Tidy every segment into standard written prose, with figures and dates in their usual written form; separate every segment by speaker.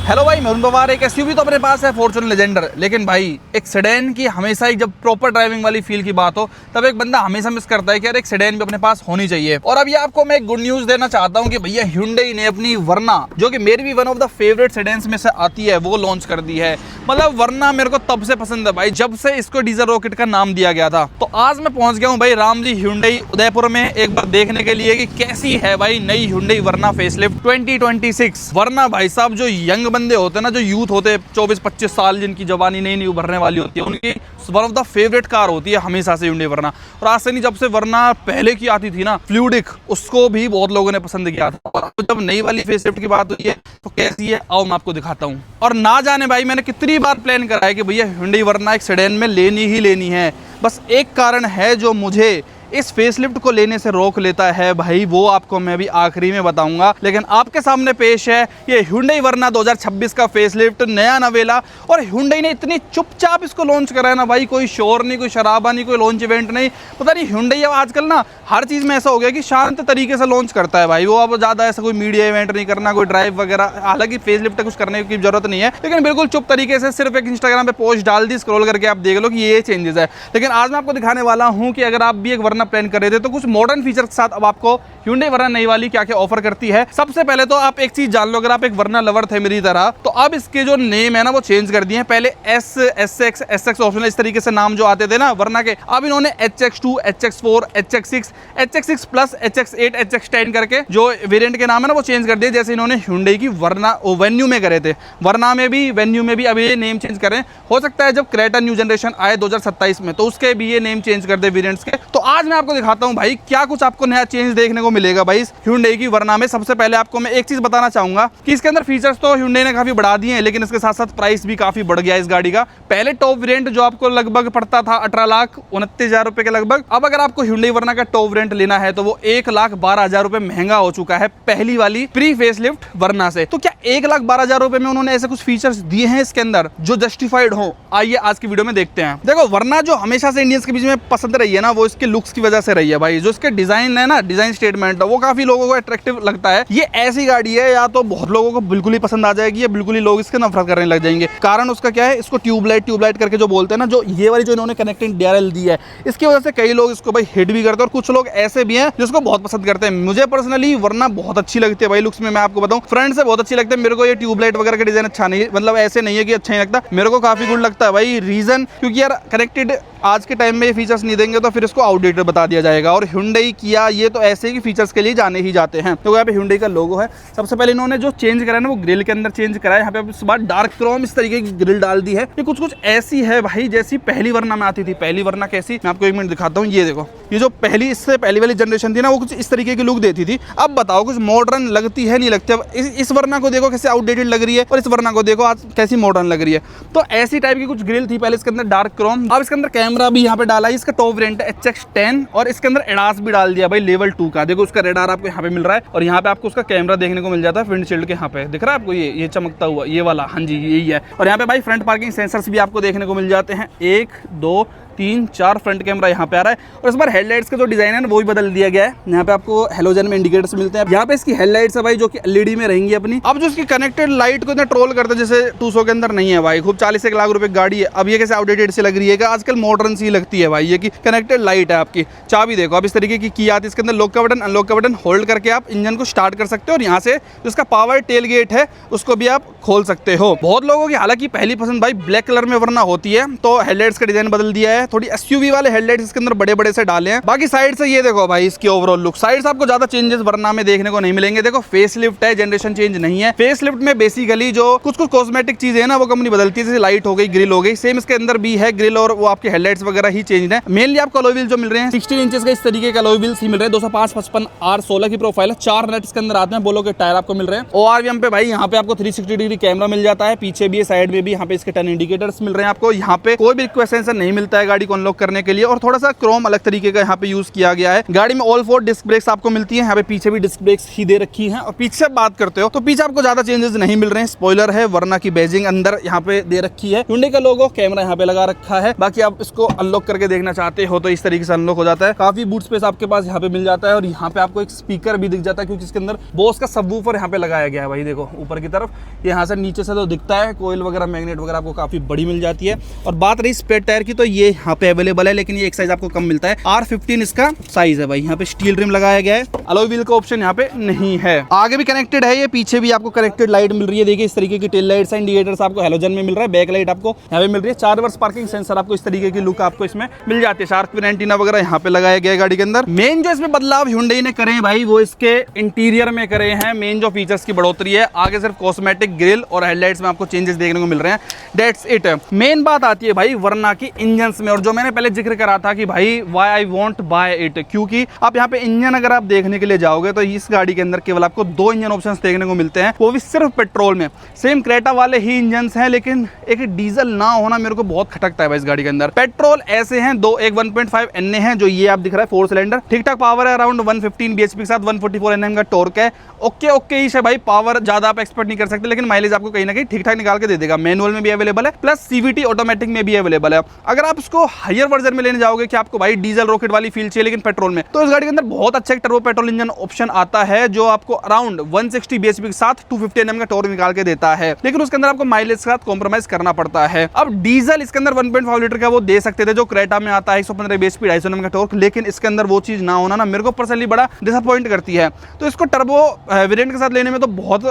Speaker 1: Hello भाई, मैं पवार। एक एसयूवी तो अपने पास है, फॉर्च्यूनर लेजेंडर, लेकिन भाई एक सेडान की हमेशा ही जब प्रॉपर ड्राइविंग वाली फील की बात हो तब एक बंदा हमेशा मिस करता है कि यार एक सेडान भी अपने पास होनी चाहिए। और अभी आपको मैं एक गुड न्यूज देना चाहता हूं कि भैया Hyundai ने अपनी वर्ना, जो कि मेरी भी one of the favourite sedans में से आती है, वो लॉन्च कर दी है। मतलब वर्ना मेरे को तब से पसंद है भाई जब से इसको डीजल रॉकेट का नाम दिया गया था। तो आज मैं पहुंच गया हूं भाई रामजी Hyundai उदयपुर में एक बार देखने के लिए कि कैसी है भाई नई Hyundai वर्ना फेसलिफ्ट 2026। वर्ना भाई साहब जो यंग बंदे होते हैं ना, जो यूथ होते हैं 24-25 साल, जिनकी जवानी नई नई उभरने वाली होती है, उनकी one of the favourite car होती है हमेशा से Hyundai वर्ना। और आज से नहीं, जब से वर्ना पहले की आती थी ना फ्लूडिक, उसको भी बहुत लोगों ने पसंद किया था। और जब नई वाली फेसलिफ्ट की बात हुई है तो कैसी है आओ मैं आपको दिखाता हूँ। और ना जाने भाई मैंने कितनी बार प्लान करा है कि भैया Hyundai वर्ना एक सेडान में लेनी ही लेनी है। बस एक कारण है जो मुझे इस फेसलिफ्ट को लेने से रोक लेता है भाई, वो आपको मैं भी आखिरी में बताऊंगा। लेकिन आपके सामने पेश है ये Hyundai वर्ना 2026 का फेसलिफ्ट, नया नवेला। और Hyundai ने इतनी चुपचाप इसको लॉन्च करा है ना भाई, कोई शोर नहीं, कोई शराबा नहीं, कोई लॉन्च इवेंट नहीं। पता नहीं Hyundai अब आजकल ना हर चीज में ऐसा हो गया कि शांत तरीके से लॉन्च करता है भाई। वो अब ज्यादा ऐसा कोई मीडिया इवेंट नहीं करना, कोई ड्राइव वगैरह, हालांकि फेसलिफ्ट कुछ करने की जरूरत नहीं है, लेकिन बिल्कुल चुप तरीके से सिर्फ एक इंस्टाग्राम पे पोस्ट डाल दी, स्क्रॉल करके आप देख लो कि ये चेंजेस है। लेकिन आज मैं आपको दिखाने वाला हूँ कि अगर आप भी एक वर्ना प्लान कर रहे थे तो कुछ मॉडर्न फीचर के साथ अब आपको Hyundai वर्ना नई वाली क्या क्या ऑफर करती है। सबसे पहले तो आप एक चीज जान लो, अगर आप एक वर्ना लवर थे मेरी तरह, तो अब इसके जो नेम है ना वो चेंज कर दिए हैं। पहले एस, SX, SX ऑप्शन, इस तरीके से नाम जो आते थे ना वर्ना के, अब इन्होंने HX2, HX4, HX6, HX6 plus, HX8, HX10 करके जो वेरिएंट के नाम है ना वो चेंज कर दिए। जैसे इन्होंने Hyundai की वर्ना वेन्यू में करे थे, वर्ना में भी वेन्यू में भी अब ये नेम चेंज करें। हो सकता है जब क्रेटा न्यू जनरेशन आए 2027 में तो उसके भी ये नेम चेंज कर दे वेरिएंट्स के। तो आज मैं आपको दिखाता हूं भाई क्या कुछ आपको नया चेंज देखने को मिलेगा भाई इस Hyundai की वर्ना में। सबसे पहले आपको मैं एक चीज बताना चाहूंगा कि इसके अंदर फीचर्स तो Hyundai ने काफी बढ़ा दिए हैं, लेकिन इसके साथ साथ प्राइस भी काफी बढ़ गया इस गाड़ी का। पहले टॉप वेरिएंट जो आपको लगभग पड़ता था 18,29,000 रुपए के लगभग, अब अगर आपको Hyundai वर्ना का टॉप वेरिएंट लेना है तो वो 1,12,000 रुपए महंगा हो चुका है पहली वाली प्री फेसलिफ्ट वर्ना से। तो क्या 1,12,000 रुपए में उन्होंने ऐसे कुछ फीचर्स दिए हैं इसके अंदर जो जस्टिफाइड हो? आइए आज की वीडियो में देखते हैं। देखो वर्ना जो हमेशा से इंडियंस के बीच में पसंद रही है ना, वो इसके लुक्स की वजह से रही है भाई। जो इसके डिजाइन है ना, डिजाइन स्टेटमेंट, वो काफी लोगों को अट्रैक्टिव लगता है। ये ऐसी गाड़ी है या तो बहुत लोगों को बिल्कुल ही पसंद आ जाएगी या बिल्कुल ही लोग इसके नफरत करने लग जाएंगे। कारण उसका क्या है, इसको ट्यूबलाइट करके जो बोलते हैं ना, जो ये वाली जो इन्होंने कनेक्टिंग DRL दी है, इसकी वजह से कई लोग इसको भाई हिट भी करते हैं और कुछ लोग ऐसे भी हैं जिसको बहुत पसंद करते हैं। मुझे पर्सनली वर्ना बहुत अच्छी लगती है भाई लुक्स में, मैं आपको बताऊं, फ्रंट से बहुत अच्छी लगती है मेरे को। ये ट्यूबलाइट वगैरह का डिजाइन अच्छा नहीं, मतलब ऐसे नहीं है कि अच्छा नहीं लगता, मेरे को काफी गुड लगता है भाई। रीजन क्योंकि यार कनेक्टेड आज के टाइम में ये फीचर्स नहीं देंगे तो फिर इसको आउटडेटेड बता दिया जाएगा। और Hyundai किया ये तो ऐसे ही फीचर्स के लिए जाने ही जाते हैं। तो यहाँ पे Hyundai का लोगो है। सबसे पहले इन्होंने जो चेंज करा है ना वो ग्रिल के अंदर चेंज करा है। यहाँ पे इस बार डार्क क्रोम इस तरीके की ग्रिल डाल दी है। ये कुछ कुछ ऐसी है भाई जैसी पहली वर्ना में आती थी। पहली वर्ना कैसी, मैं आपको एक मिनट दिखाता हूँ। ये देखो, ये जो पहली इससे पहली वाली जनरेशन थी ना वो कुछ इस तरीके की लुक देती थी। अब बताओ कुछ मॉडर्न लगती है नहीं लगती? अब इस वर्ना को देखो कैसे आउटडेटेड लग रही है और इस वर्ना को देखो आज कैसी मॉडर्न लग रही है। तो ऐसी टाइप की कुछ ग्रिल थी पहले इसके अंदर डार्क क्रोम। अब इसके अंदर कैमरा भी यहाँ पे डाला है। इसका टॉप वेरिएंट है HX10 और इसके अंदर एडास भी डाल दिया भाई लेवल 2 का। देखो उसका रेडार आपको यहाँ पे मिल रहा है और यहाँ पे आपको उसका कैमरा देखने को मिल जाता है विंडशील्ड के यहाँ पे। दिख रहा है आपको ये चमकता हुआ ये वाला? हाँ जी यही है। और यहाँ पे भाई फ्रंट पार्किंग सेंसर्स भी आपको देखने को मिल जाते हैं। 1, 2, 3, 4 फ्रंट कैमरा यहाँ पे आ रहा है। और इस बार हेडलाइट्स का जो डिजाइन है ना वो भी बदल दिया गया है। यहाँ पे आपको हेलोजन में इंडिकेटर्स मिलते हैं। यहाँ पे इसकी हेडलाइट्स है भाई जो कि LED में रहेंगी अपनी। अब जो इसकी कनेक्टेड लाइट को इतना ट्रोल करते हैं जैसे 200 के अंदर नहीं है भाई, खूब 40 लाख रुपए गाड़ी है। अब ये कैसे आउटडेटेड से लग रही है? आजकल मॉडर्न सी लगती है भाई ये कि कनेक्टेड लाइट है आपकी। चाबी देखो अब इस तरीके की आती है। इसके अंदर लॉक का बटन, अनलॉक का बटन होल्ड करके आप इंजन को स्टार्ट कर सकते हो और यहाँ से जिसका पावर टेल गेट है उसको भी आप खोल सकते हो। बहुत लोगों की हालांकि पहली पसंद भाई ब्लैक कलर में वर्ना होती है, तो हेडलाइट्स का डिजाइन बदल दिया है। थोड़ी SUV वाले हेडलाइट्स इसके अंदर बड़े बड़े से डाले हैं। बाकी साइड से ये देखो भाई इसकी ओवरऑल लुक, साइड से आपको ज्यादा चेंजेस वर्ना में देखने को नहीं मिलेंगे। देखो फेसलिफ्ट है, जनरेशन चेंज नहीं है। फेसलिफ्ट में बेसिकली जो कुछ कुछ कॉस्मेटिक चीजें है ना वो कंपनी बदलती है, जैसे लाइट हो गई, ग्रिल हो गई। सेम इसके अंदर भी है ग्रिल और वो आपके हेडलाइट्स वगैरह ही चेंज है। मेनली आपको अलॉय व्हील जो मिल रहे हैं 16 इंचेस का इस तरीके का अलॉय व्हील्स ही मिल रहे हैं। 205 55 R16 की प्रोफाइल है। 4 नट इसके अंदर आते हैं, बोलो के टायर आपको मिल रहे हैं। ORVM पे भाई यहाँ पे आपको 360 डिग्री कैमरा मिल जाता है, पीछे भी साइड में भी। यहाँ पे इसके टर्न इंडिकेटर्स मिल रहे हैं आपको। यहाँ पे कोई भी रिक्वेस्ट सेंसर नहीं मिलता है गाड़ी को अनलॉक करने के लिए। और थोड़ा सा क्रोम अलग तरीके का यहाँ पे यूज किया गया है। गाड़ी में ऑल 4 डिस्क ब्रेक्स आपको मिलती है, यहाँ पे पीछे भी डिस्क ब्रेक्स ही दे रखी है। और पीछे से बात करते हो तो पीछे आपको ज्यादा चेंजेस नहीं मिल रहे हैं। स्पॉइलर है, वरना की बैजिंग अंदर यहाँ पे दे रखी है। Hyundai का लोगो, कैमरा यहाँ पे लगा रखा है। बाकी आप इसको अनलॉक करके देखना चाहते हो तो इस तरीके से अनलॉक हो जाता है। काफी बूट स्पेस आपके पास यहाँ पे मिल जाता है। और यहाँ पे आपको एक स्पीकर भी दिख जाता है, क्योंकि इसके अंदर बोस का सबवूफर यहाँ पे लगाया गया है भाई। देखो ऊपर की तरफ, यहाँ से नीचे से तो दिखता है। कोयल वगैरह, मैग्नेट वगैरह आपको काफी बड़ी मिल जाती है। और बात रही स्पेयर टायर की, तो ये यहाँ पे अवेलेबल है, लेकिन ये एक साइज आपको कम मिलता है। R15 इसका साइज है भाई। यहाँ पे स्टील रिम लगाया गया है। अलॉय व्हील का ऑप्शन यहाँ पे नहीं है। आगे भी कनेक्टेड है ये, पीछे भी आपको कनेक्टेड लाइट मिल रही है। देखिए इस तरीके की टेल लाइट्स, इंडिकेटर्स आपको हेलोजन में मिल रहा है। बैक लाइट आपको यहाँ पे मिल रही है। 4 रिवर्स पार्किंग सेंसर आपको इस तरीके की लुक आपको इसमें मिल जाती है। शार्क फिन एंटीना वगैरह यहाँ पे लगाया गया है गाड़ी के अंदर। मेन जो इसमें बदलाव Hyundai ने करे हैं भाई, वो इसके इंटीरियर में करे हैं। मेन जो फीचर्स की बढ़ोतरी है, आगे सिर्फ कॉस्मेटिक ग्रिल और हेडलाइट्स में आपको चेंजेस देखने को मिल रहे हैं। That's it. मेन बात आती है भाई वरना की इंजन्स में। और जो मैंने पहले जिक्र करा था कि भाई why I want bye it, क्योंकि आप यहाँ पे इंजन अगर आप देखने के लिए जाओगे तो इस गाड़ी के अंदर केवल आपको 2 इंजन ऑप्शंस देखने को मिलते हैं, वो भी सिर्फ पेट्रोल में। सेम क्रेटा वाले ही इंजन्स हैं, लेकिन एक डीजल ना होना मेरे को बहुत खटकता है भाई इस गाड़ी के अंदर। पेट्रोल ऐसे हैं दो, एक 1.5 NA है, जो ये आप दिख रहा है 4 सिलेंडर। ठीक ठाक पावर है, अराउंड 115 bhp के साथ 144 Nm का टॉर्क है। ओके ही है भाई। पावर ज्यादा आप एक्सपेक्ट नहीं कर सकते, लेकिन माइलेज आपको कहीं ना कहीं ठीक ठाक निकाल के दे देगा। मैनुअल में भी अवेलेबल है, प्लस CVT ऑटोमेटिक में भी अवेलेबल है। अगर आप उसको हायर वर्जन में लेने जाओगे कि आपको भाई डीजल रॉकेट वाली फील चाहिए लेकिन पेट्रोल में, तो इस गाड़ी के अंदर बहुत अच्छा एक टर्बो पेट्रोल इंजन ऑप्शन आता है, जो आपको अराउंड 160 bhp के साथ 250 Nm का टॉर्क निकाल के देता है। लेकिन उसके अंदर आपको माइलेज के साथ कॉम्प्रोमाइज करना पड़ता है। अब डीजल इसके अंदर 1.5 लीटर का वो दे सकते थे, जो क्रेटा में आता है 115 bhp 250 Nm का टॉर्क, लेकिन इसके अंदर वो चीज ना होना ना मेरे को पर्सनली बड़ा डिसअपॉइंट करती है। तो इसको टर्बो वेरिएंट के साथ लेने में तो बहुत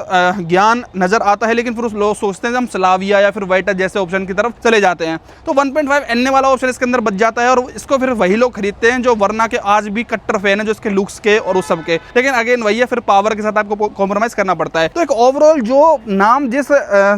Speaker 1: ज्ञान नजर आता है, लेकिन फिर उस लोग सोचते हैं हम स्लाविया या फिर वाइटा जैसे ऑप्शन की तरफ चले जाते हैं, तो 1.5 NA वाला ऑप्शन इसके अंदर बच जाता है। और इसको फिर वही लोग खरीदते हैं जो वरना के आज भी कट्टर फैन है, जो इसके लुक्स के और उस सब के। लेकिन अगेन वही है, फिर पावर के साथ आपको कॉम्प्रोमाइज करना पड़ता है। तो एक ओवरऑल जो नाम जिस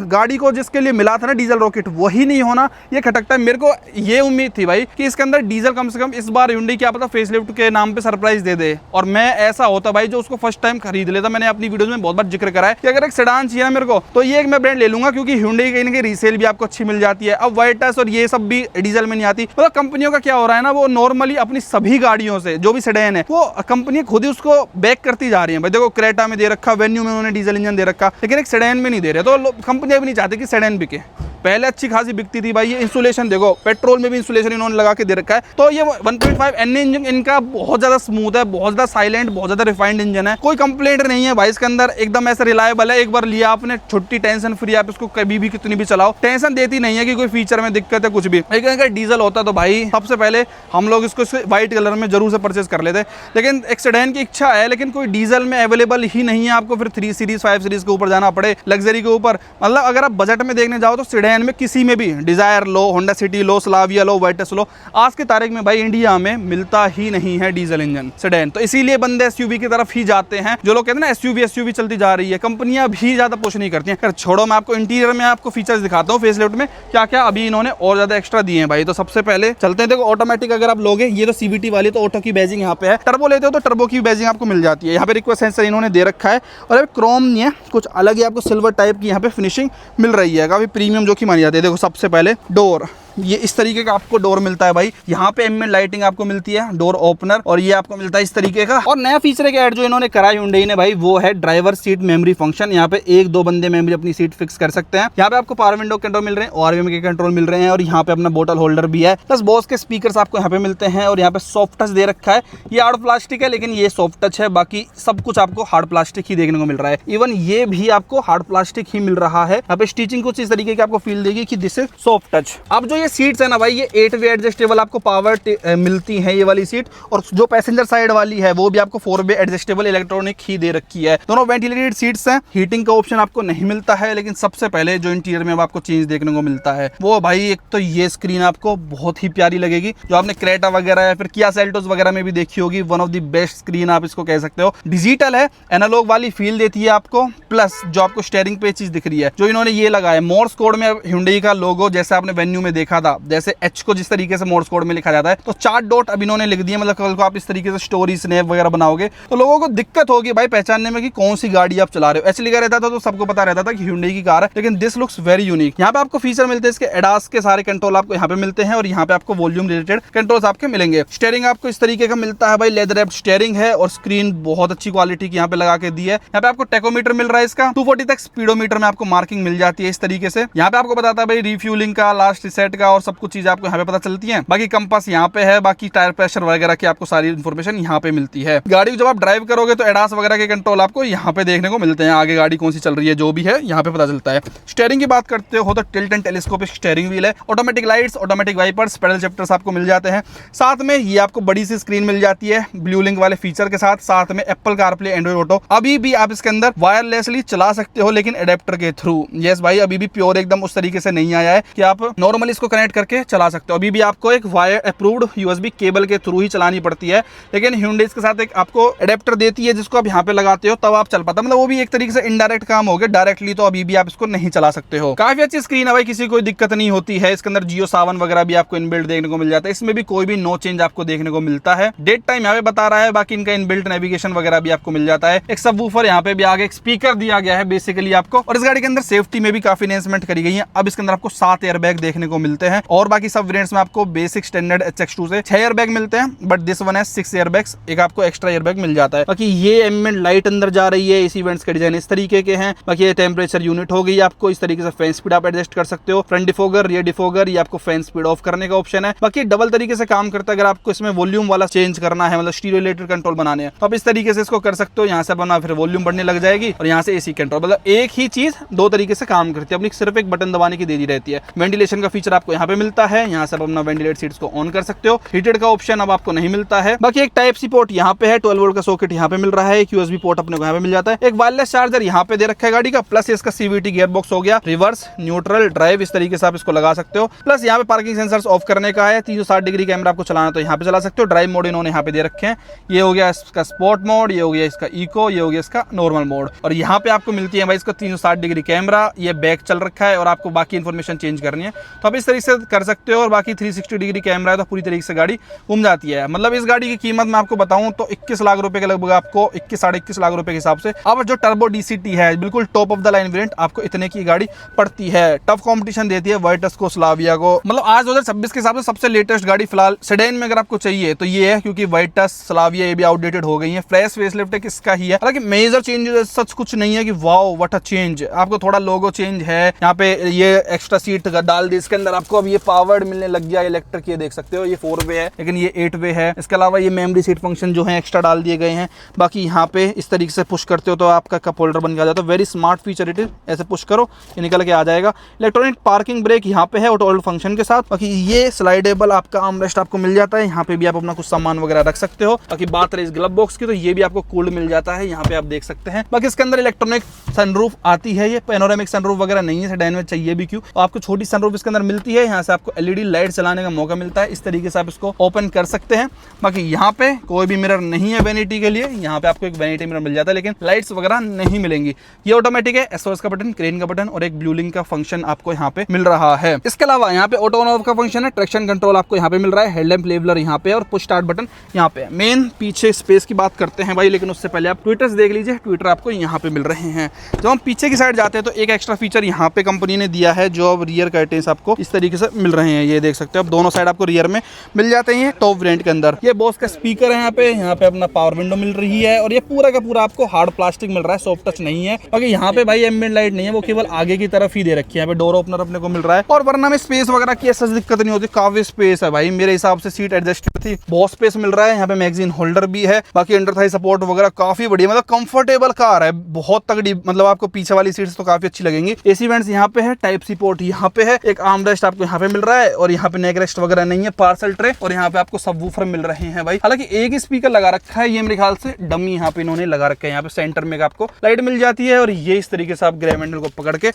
Speaker 1: गाड़ी को जिसके लिए मिला था ना डीजल रॉकेट, वही नहीं होना, ये खटकता है। मेरे को ये उम्मीद थी भाई कि इसके अंदर डीजल कम से कम इस बार Hyundai क्या पता फेसलिफ्ट के नाम पे सरप्राइज दे दे, और मैं ऐसा होता भाई जो उसको फर्स्ट टाइम खरीद लेता। मैंने अपनी वीडियोस में बहुत बार जिक्र करा है कि अगर एक सेडान चाहिए ना मेरे को, तो ये एक मैं ब्रांड ले लूंगा, क्योंकि Hyundai कहीं ना कहीं रीसेल भी आपको अच्छी मिल जाती है। अब वाइटस और ये सब भी डीजल में नहीं आती। मतलब कंपनियों का क्या हो रहा है ना, वो नॉर्मली अपनी सभी गाड़ियों से जो भी सेडान है, वो कंपनी खुद ही उसको बैक करती जा रही है। भाई देखो क्रेटा में दे रखा, वेन्यू में उन्होंने डीजल इंजन दे रखा, लेकिन एक सेडान में नहीं दे रहे। तो कंपनियां भी नहीं चाहती कि सेडान बिके। पहले अच्छी खासी बिकती थी भाई। ये इंसुलेशन देखो, पेट्रोल में भी इंसुलेशन इन्होंने लगा के दे रखा है। तो ये 1.5 NA इंजन इनका बहुत ज्यादा स्मूथ है, बहुत ज्यादा साइलेंट, बहुत ज्यादा रिफाइंड इंजन है। कोई कंप्लेंट नहीं है भाई इसके अंदर, एकदम ऐसा रिलायबल है। एक बार लिया आपने, छुट्टी टेंशन फ्री, आप इसको कभी भी कितनी भी चलाओ, टेंशन देती नहीं है कि कोई फीचर में दिक्कत है कुछ भी। लेकिन अगर डीजल होता तो भाई सबसे पहले हम लोग इसको व्हाइट कलर में जरूर से परचेज कर लेते। लेकिन एक सेडान की इच्छा है, लेकिन कोई डीजल में अवेलेबल ही नहीं है। आपको फिर 3 सीरीज 5 सीरीज के ऊपर जाना पड़े, लग्जरी के ऊपर। मतलब अगर आप बजट में देखने जाओ तो सेडान में किसी में भी डिजायर लो, होंडा सिटी लो, स्लाविया लो, वाइटस लो, आज की तारीख में भाई इंडिया में मिलता ही नहीं है डीजल इंजन सेडान। तो इसीलिए बंदे एसयूवी की तरफ ही जाते हैं। जो लोग कहते हैं ना एसयूवी चलती जा रही है, कंपनियां भी ज्यादा पुश नहीं करती हैं। छोड़ो, मैं आपको इंटीरियर में आपको फीचर्स दिखाता हूँ फेसलिफ्ट में क्या क्या अभी इन्होंने और ज्यादा एक्स्ट्रा दिए हैं भाई। तो सबसे पहले चलते हैं, देखो ऑटोमेटिक अगर आप लोगे, ये तो CVT वाली, तो ऑटो की बैजिंग यहाँ पे है। टर्बो लेते हो तो टर्बो की बैजिंग आपको मिल जाती है। यहाँ पे रिक्वेस्ट सेंसर इन्होंने दे रखा है, और अभी क्रोम नहीं है, कुछ अलग ही आपको सिल्वर टाइप की यहाँ पे फिनिशिंग मिल रही है। काफी प्रीमियम जो की मानी जाती है। देखो सबसे पहले डोर, ये इस तरीके का आपको डोर मिलता है भाई। यहाँ पे एम्बिएंट लाइटिंग आपको मिलती है, डोर ओपनर, और ये आपको मिलता है इस तरीके का। और नया फीचर एक ऐड जो इन्होंने करा है Hyundai ने भाई, वो है ड्राइवर सीट मेमोरी फंक्शन। यहाँ पे 1-2 बंदे मेमोरी अपनी सीट फिक्स कर सकते हैं। यहाँ पे आपको पावर विंडो कंट्रोल मिल रहे हैं, ORVM के कंट्रोल मिल रहे हैं, और यहाँ पे अपना बोतल होल्डर भी है, प्लस बॉस के स्पीकर्स आपको यहाँ पे मिलते हैं। और यहाँ पे सॉफ्ट टच दे रखा है। ये हार्ड प्लास्टिक है, लेकिन ये सॉफ्ट टच है। बाकी सब कुछ आपको हार्ड प्लास्टिक ही देखने को मिल रहा है। इवन ये भी आपको हार्ड प्लास्टिक ही मिल रहा है। यहाँ पे स्टिचिंग कुछ इस तरीके की आपको फील देगी कि दिस इज सॉफ्ट टच। अब जो ये सीट्स है ना भाई, 8 वे एडजस्टेबल आपको पावर मिलती है ये वाली सीट, और जो पैसेंजर साइड वाली है वो भी आपको 4 वे एडजस्टेबल इलेक्ट्रॉनिक ही दे रखी है। दोनों वेंटिलेटेड सीट्स हैं। हीटिंग का ऑप्शन आपको नहीं मिलता है, लेकिन सबसे पहले जो इंटीरियर में आपको चेंज देखने को मिलता है वो भाई, एक तो ये स्क्रीन आपको बहुत ही प्यारी लगेगी, जो आपने क्रेटा वगैरह या फिर किया सेल्टोस वगैरह में भी देखी होगी। One of the best screen आप इसको कह सकते हो। डिजिटल है, एनालॉग वाली फील देती है आपको, प्लस जो आपको स्टीयरिंग पे चीज दिख रही है, जो इन्होंने ये लगाया मोर्स कोड में Hyundai का लोगो, जैसे आपने वेन्यू में देखा लिखा था, जैसे एच को जिस तरीके से मोर्स कोड में लिखा जाता है, तो 4 डॉट अब इन्होंने लिख दिए। मतलब कल को आप इस तरीके से स्टोरी स्नैप वगैरह बनाओगे तो लोगों को दिक्कत होगी भाई पहचानने में कि कौन सी गाड़ी आप चला रहे हो। एच लिखा रहता था तो सबको पता रहता था कि Hyundai की कार है, लेकिन दिस लुक्स वेरी यूनिक। यहाँ पे आपको फीचर मिलते हैं इसके एडास के सारे कंट्रोल आपको यहाँ पे मिलते हैं, और यहाँ पे आपको वॉल्यूम रिलेटेड कंट्रोल्स आपके मिलेंगे। स्टीयरिंग आपको इस तरीके का मिलता है भाई, लेदर रैप्ड स्टीयरिंग है और स्क्रीन बहुत अच्छी क्वालिटी की यहाँ पे लगा के दी है। यहाँ पे आपको टेकोमीटर मिल रहा है इसका 240 तक, स्पीडोमीटर में आपको मार्किंग मिल जाती है इस तरीके से। यहाँ पे आपको बताता है भाई रिफ्यूलिंग का, लास्ट रिसेट का और सब कुछ चीज आपको यहाँ पे पता चलती है। बाकी कंपास यहाँ पे है, बाकी टायर प्रेशर वगैरह की आपको सारी इन्फॉर्मेशन यहाँ पे मिलती है। गाड़ी को जब आप ड्राइव करोगे तो एडास वगैरह के कंट्रोल आपको यहाँ पे देखने को मिलते हैं, आगे गाड़ी कौन सी चल रही है जो भी है यहाँ पे पता चलता है। स्टीयरिंग की बात करते हो तो tilt and telescopic steering wheel है, automatic lights, automatic wipers, pedal shifters आपको मिल जाते हैं। साथ में ये आपको बड़ी सी स्क्रीन मिल जाती है ब्लू लिंक वाले फीचर के साथ में एप्पल कारप्ले, एंड्रॉइड ऑटो। अभी भी आप इसके अंदर वायरलेसली चला सकते हो, लेकिन एडेप्टर के थ्रू। यस भाई, अभी भी प्योर एकदम उस तरीके से नहीं आया है कि आप नॉर्मली इसको कनेक्ट करके चला सकते हो। अभी भी आपको एक वायर अप्रूव्ड यूएसबी केबल के थ्रू ही चलानी पड़ती है, लेकिन Hyundai इसके साथ एक आपको एडेप्टर देती है जिसको आप यहाँ पे लगाते हो तब आप चल पाता। मतलब वो भी एक तरीके से इनडायरेक्ट काम हो गया, डायरेक्टली तो अभी भी आप इसको नहीं चला सकते हो। काफी अच्छी स्क्रीन है भाई, किसी कोई दिक्कत नहीं होती है। इसके अंदर जियो सावन वगैरह भी आपको इनबिल्ट देखने को मिल जाता है, इसमें भी कोई भी नो चेंज आपको देखने को मिलता है। डेट टाइम यहाँ पे बता रहा है, बाकी इनका इनबिल्ट नेविगेशन वगैरह भी आपको मिल जाता है। एक सबवूफर यहाँ पे भी आगे एक स्पीकर दिया गया है बेसिकली आपको, और इस गाड़ी के अंदर सेफ्टी में भी काफी एनहांसमेंट करी गई है। अब इसके अंदर आपको 7 एयरबैग देखने को मिलते हैं, और बाकी सब वेरिएंट्स में आपको बेसिक स्टैंडर्ड HX2 से 6 एयरबैग मिलते हैं, बट दिस वन है 6 एयरबैग्स, एक आपको एक्स्ट्रा एयरबैग मिल जाता है। बाकी ये एम्बिएंट लाइट अंदर जा रही है, इसी इवेंट्स के डिजाइन इस तरीके के हैं। बाकी ये टेम्परेचर यूनिट हो गई आपको, इस तरीके से फैन स्पीड आप एडजस्ट कर सकते हो। फ्रंट डिफोगर, रियर डिफोगर, ये आपको फैन स्पीड ऑफ करने का ऑप्शन है। बाकी डबल तरीके से काम करता है, अगर आपको इसमें वॉल्यूम वाला चेंज करना है, मतलब स्टीरियो रिलेटेड कंट्रोल बनाने हैं, तो आप इस तरीके से इसको कर सकते हो। यहाँ से अपना फिर वॉल्यूम बढ़ने लग जाएगी, और यहाँ से एसी कंट्रोल, मतलब एक ही चीज 2 तरीके से काम करती है, अपनी सिर्फ एक बटन दबाने की दे दी रहती है। वेंटिलेशन का फीचर आपको यहाँ पे मिलता है, यहाँ से आप अपना वेंटिलेट सीट्स को ऑन कर सकते हो। हीटेड का ऑप्शन अब आपको नहीं मिलता है। बाकी एक टाइप सी पोर्ट यहाँ पे है, 12 वोल्ट का सॉकेट यहाँ पे मिल रहा है, एक यूएसबी पोर्ट अपने को यहाँ पे मिल जाता है, एक वायरलेस चार्जर यहाँ पे दे रखा है गाड़ी का, प्लस इसका CVT गियर बॉक्स हो गया, रिवर्स, न्यूट्रल, ड्राइव, इस तरीके से आप इसको लगा सकते हो। प्लस यहाँ पे पार्किंग सेंसर्स ऑफ करने का है, 360 डिग्री कैमरा आपको चलाना तो यहाँ पे चला सकते हो। ड्राइव मोड इन्होंने यहाँ पे दे रखे हैं, ये हो गया इसका स्पोर्ट मोड, ये हो गया इसका इको, ये हो गया इसका नॉर्मल मोड, और यहाँ पे आपको मिलती है भाई इसका 360 डिग्री कैमरा, ये बैक चल रखा है, और आपको बाकी इन्फॉर्मेशन चेंज करनी है तो आप इस तरीके से कर सकते हो। और बाकी 360 डिग्री कैमरा है तो पूरी तरीके से गाड़ी घूम जाती है। मतलब इस गाड़ी की कीमत मैं आपको बताऊं तो 21 लाख रुपए के लगभग आपको 21 साढ़े 21 लाख रुपए के हिसाब से अब जो टर्बो DCT है बिल्कुल top of the line variant आपको इतने की गाड़ी पड़ती है। टफ कंपटीशन देती है वाइटस को, स्लाविया को। मतलब आज 2026 के हिसाब से सबसे लेटेस्ट गाड़ी फिलहाल सेडान में अगर आपको चाहिए तो ये है, क्योंकि वाइटस, स्लाविया ये भी आउटडेटेड हो गई है। फ्रेश फेसलिफ्ट एक इसका ही है, हालांकि मेजर चेंजेस सच कुछ नहीं है कि वाओ व्हाट अ चेंज। आपको थोड़ा लोगो चेंज है, यहाँ पे ये एक्स्ट्रा सीट डाल दी, इसके अंदर आपको अब ये पावर्ड मिलने लग गया इलेक्ट्रिक, ये देख सकते हो ये 4 वे है लेकिन ये 8 वे है। इसके अलावा ये मेमोरी सीट फंक्शन जो है एक्स्ट्रा डाल दिए गए हैं। बाकी यहाँ पे इस तरीके से पुश करते हो तो आपका कप होल्डर बन के आ जाता है, very smart feature it is. ऐसे पुश करो ये निकल के आ जाएगा। इलेक्ट्रॉनिक पार्किंग ब्रेक यहाँ पे है ऑटो होल्ड फंक्शन के साथ। बाकी ये स्लाइडेबल आपका आर्मरेस्ट आपको मिल जाता है, यहाँ पे भी आप अपना कुछ सामान वगैरह रख सकते हो। बाकी बात रही इस ग्लव बॉक्स की तो ये भी आपको कूल्ड मिल जाता है, यहाँ पे आप देख सकते हैं। बाकी इसके अंदर इलेक्ट्रॉनिक सनरूफ आती है, ये पैनोरामिक सनरूफ वगैरह नहीं है सेडान में, चाहिए भी क्यों। तो आपको छोटी सनरूफ इसके अंदर मिलती है, यहाँ से आपको LED लाइट चलाने का मौका मिलता है, इस तरीके से आप इसको ओपन कर सकते हैं। बाकी यहाँ पे कोई भी मिरर नहीं है वैनिटी के लिए, यहाँ पे आपको एक वैनिटी मिरर मिल जाता है लेकिन लाइट्स वगैरह नहीं मिलेंगी। ये ऑटोमेटिक है, SOS का बटन, क्रेन का बटन और एक ब्लू लिंक का फंक्शन आपको यहाँ पे मिल रहा है। इसके अलावा यहाँ पे ऑटो ऑन ऑफ का फंक्शन है, ट्रैक्शन कंट्रोल आपको यहाँ पे मिल रहा है, हेडलैम्प लेवलर यहाँ पे और पुश स्टार्ट बटन यहाँ पे। मेन पीछे स्पेस की बात करते हैं भाई, लेकिन उससे पहले आप ट्विटर्स देख लीजिए, ट्विटर आपको यहाँ पे मिल रहे हैं। जब हम पीछे की साइड जाते हैं तो एक एक्स्ट्रा फीचर यहाँ पे कंपनी ने दिया है, जो अब रियर कर्टेन्स आपको इस तरीके से मिल रहे हैं, ये देख सकते हो आप, दोनों साइड आपको रियर में मिल जाते हैं टॉप वेरिएंट के अंदर। ये बॉस का स्पीकर है, यहाँ पे अपना पावर विंडो मिल रही है और ये पूरा का पूरा आपको हार्ड प्लास्टिक मिल रहा है, सॉफ्ट टच नहीं है। बाकी यहाँ पे भाई एम्बिएंट लाइट नहीं है, वो केवल आगे की तरफ ही दे रखी है, यहाँ पे डोर ओपनर अपने को मिल रहा है। और वरना में स्पेस वगैरह की ऐसा दिक्कत नहीं होती, काफी स्पेस है भाई, मेरे हिसाब से सीट एडजस्ट थी, बहुत स्पेस मिल रहा है। यहाँ पे मैगजीन होल्डर भी है, बाकी अंडर थाई सपोर्ट वगैरह काफी बढ़िया, मतलब कंफर्टेबल कार है, बहुत तगड़ी। मतलब आपको पीछे वाली सीट्स तो काफी अच्छी लगेंगी। एसी वेंट्स यहाँ पे है, टाइप सी पोर्ट यहाँ पे है, एक आर्म रेस्ट आपको यहाँ पे मिल रहा है और यहाँ पे नेक रेस्ट वगैरह नहीं है, पार्सल ट्रे और यहाँ पे आपको सबवूफर मिल रहे हैं भाई। हालांकि एक ही स्पीकर लगा रखा है, ये मेरे ख्याल से डमी यहाँ पे इन्होंने लगा रखा है। यहाँ पे सेंटर में आपको लाइट मिल जाती है और ये इस तरीके से आप ग्रैब हैंडल को पकड़ के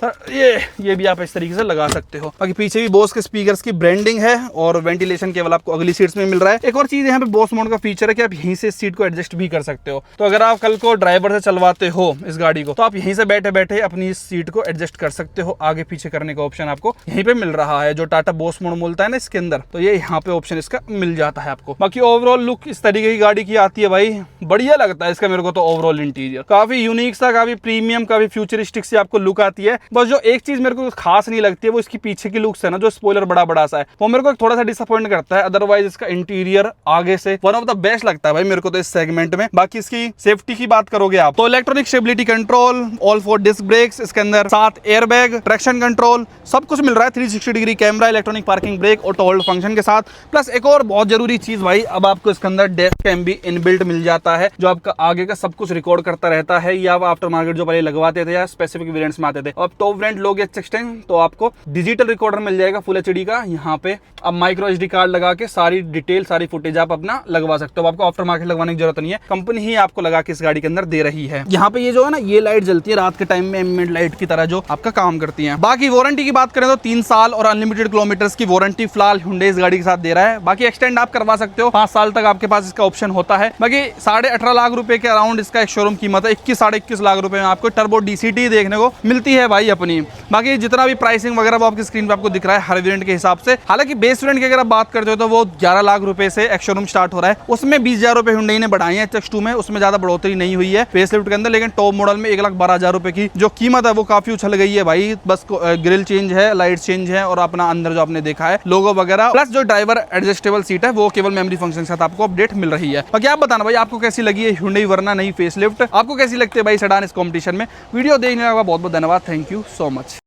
Speaker 1: ये भी आप इस तरीके से लगा सकते हो। बाकी पीछे भी बोस के स्पीकर्स की ब्रांडिंग है और वेंटिलेशन केवल आपको अगली सीट्स में मिल रहा है। एक और चीज यहाँ पे बोस मोड का फीचर है कि आप यहीं से सीट को एडजस्ट भी कर सकते हो। तो अगर आप कल को ड्राइवर से चलवाते हो इस गाड़ी को तो आप यहीं से बैठे बैठे अपनी इस सीट को एडजस्ट कर सकते हो, आगे पीछे करने का ऑप्शन आपको यहीं पे मिल रहा है जो टाटा बोस मोड मिलता है ना इसके अंदर, तो ये यहाँ पे ऑप्शन इसका मिल जाता है आपको। बाकी ओवरऑल लुक इस तरीके की गाड़ी की आती है भाई, बढ़िया लगता है इसका मेरे को तो। ओवरऑल इंटीरियर काफी यूनिक सा, काफी प्रीमियम, काफी फ्यूचरिस्टिक सी आपको लुक आती है। बस जो एक चीज मेरे को खास नहीं लगती है वो इसकी पीछे की लुक्स है ना, जो स्पॉइलर बड़ा बड़ा सा है, वो मेरे को थोड़ा सा डिसअपॉइंट करता है। अदरवाइज इसका इंटीरियर आगे से वन ऑफ द बेस्ट लगता है भाई मेरे को तो इस सेगमेंट में। बाकी इसकी सेफ्टी की बात करोगे आप तो electronic stability control, all 4 disc brakes, इसके अंदर 7 एयरबैग, ट्रैक्शन कंट्रोल, सब कुछ मिल रहा है। 360 degree camera, electronic parking brake, auto hold function के साथ। प्लस एक और बहुत जरूरी चीज भाई, अब आपको इसके अंदर डेस्क कैम भी इनबिल्ट मिल जाता है, जो आपका आगे का सब कुछ रिकॉर्ड करता रहता है। या आप आफ्टर मार्केट जो पहले लगवाते थे या स्पेसिफिक वेरिएंट्स में आते थे, अब टॉप वेरिएंट लोगे एक्सटेंड तो आपको डिजिटल रिकॉर्डर मिल जाएगा फुल एचडी का। यहाँ पे अब माइक्रो एसडी कार्ड लगा के सारी डिटेल, सारी फुटेज आप अपना लगवा सकते हो। आपको आफ्टर मार्केट लगवाने की जरूरत नहीं है, कंपनी ही आपको लगा के इस गाड़ी के अंदर दे रही है। यहाँ पे ये जो है ना, ये लाइट जलती है रात के टाइम में, एम्बिएंट लाइट की तरह जो आपका काम करती है। बाकी वारंटी की बात करें तो 3 साल और अनलिमिटेड किलोमीटर्स की वारंटी फिलहाल Hyundai इस गाड़ी के साथ दे रहा है। बाकी एक्सटेंड आप करवा सकते हो, 5 साल तक आपके पास इसका ऑप्शन होता है। बाकी 18.5 लाख रुपए के अराउंड इसका एक शोरूम कीमत है। 21 साढ़े 21 लाख रुपए में आपको टर्बो DCT देखने को मिलती है भाई अपनी। बाकी जितना भी प्राइसिंग वगैरह वो आपकी स्क्रीन पे आपको दिख रहा है हर वेरिएंट के हिसाब से। हालांकि बेस वेरिएंट की अगर आप बात करते हो तो वो 11 लाख रुपए से एक शोरूम स्टार्ट हो रहा है, उसमें 20,000 रुपए Hyundai ने बढ़ाए हैं HX2 में, उसमें ज्यादा बढ़ोतरी नहीं हुई है फेसलिफ्ट के अंदर। लेकिन टॉप मॉडल में 1,12,000 रुपए की जो कीमत है वो काफी उछल गई है भाई। बस ग्रिल चेंज है, लाइट चेंज है और अपना अंदर जो आपने देखा है लोगो वगैरह, प्लस जो ड्राइवर एडजस्टेबल सीट है वो केवल मेमोरी फंक्शन के साथ आपको अपडेट मिल रही है। बाकी आप बताना भाई आपको कैसी लगी है Hyundai वरना नहीं फेसलिफ्ट, आपको कैसी लगती है भाई सेडान इस कॉम्पिटिशन में। वीडियो देखने का बहुत बहुत धन्यवाद, थैंक यू सो मच।